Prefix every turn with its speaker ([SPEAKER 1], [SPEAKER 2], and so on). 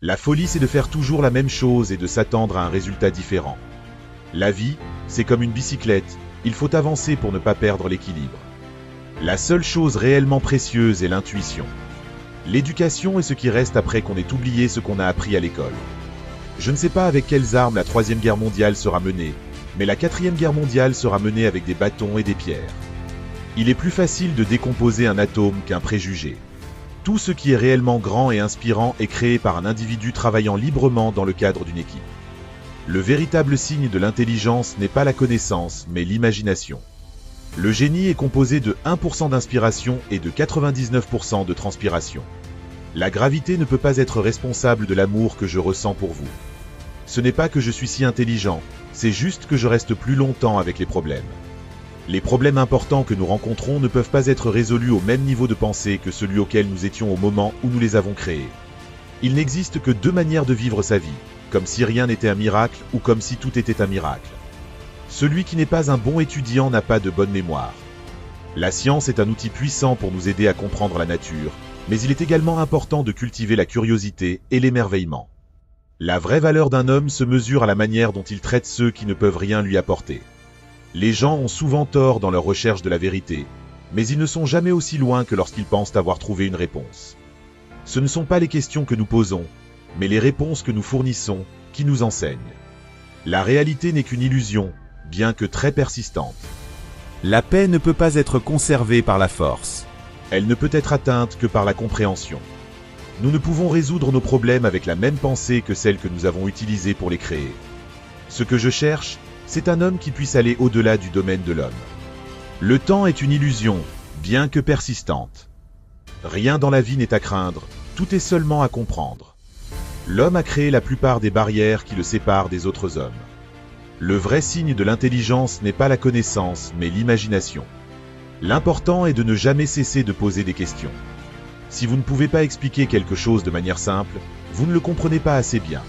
[SPEAKER 1] La folie, c'est de faire toujours la même chose et de s'attendre à un résultat différent. La vie, c'est comme une bicyclette, il faut avancer pour ne pas perdre l'équilibre. La seule chose réellement précieuse est l'intuition. L'éducation est ce qui reste après qu'on ait oublié ce qu'on a appris à l'école. Je ne sais pas avec quelles armes la 3e guerre mondiale sera menée, mais la 4e guerre mondiale sera menée avec des bâtons et des pierres. Il est plus facile de décomposer un atome qu'un préjugé. Tout ce qui est réellement grand et inspirant est créé par un individu travaillant librement dans le cadre d'une équipe. Le véritable signe de l'intelligence n'est pas la connaissance, mais l'imagination. Le génie est composé de 1% d'inspiration et de 99% de transpiration. La gravité ne peut pas être responsable de l'amour que je ressens pour vous. Ce n'est pas que je suis si intelligent, c'est juste que je reste plus longtemps avec les problèmes. Les problèmes importants que nous rencontrons ne peuvent pas être résolus au même niveau de pensée que celui auquel nous étions au moment où nous les avons créés. Il n'existe que 2 manières de vivre sa vie, comme si rien n'était un miracle ou comme si tout était un miracle. Celui qui n'est pas un bon étudiant n'a pas de bonne mémoire. La science est un outil puissant pour nous aider à comprendre la nature, mais il est également important de cultiver la curiosité et l'émerveillement. La vraie valeur d'un homme se mesure à la manière dont il traite ceux qui ne peuvent rien lui apporter. Les gens ont souvent tort dans leur recherche de la vérité, mais ils ne sont jamais aussi loin que lorsqu'ils pensent avoir trouvé une réponse. Ce ne sont pas les questions que nous posons, mais les réponses que nous fournissons qui nous enseignent. La réalité n'est qu'une illusion, bien que très persistante. La paix ne peut pas être conservée par la force. Elle ne peut être atteinte que par la compréhension. Nous ne pouvons résoudre nos problèmes avec la même pensée que celle que nous avons utilisée pour les créer. Ce que je cherche, c'est un homme qui puisse aller au-delà du domaine de l'homme. Le temps est une illusion, bien que persistante. Rien dans la vie n'est à craindre, tout est seulement à comprendre. L'homme a créé la plupart des barrières qui le séparent des autres hommes. Le vrai signe de l'intelligence n'est pas la connaissance, mais l'imagination. L'important est de ne jamais cesser de poser des questions. Si vous ne pouvez pas expliquer quelque chose de manière simple, vous ne le comprenez pas assez bien.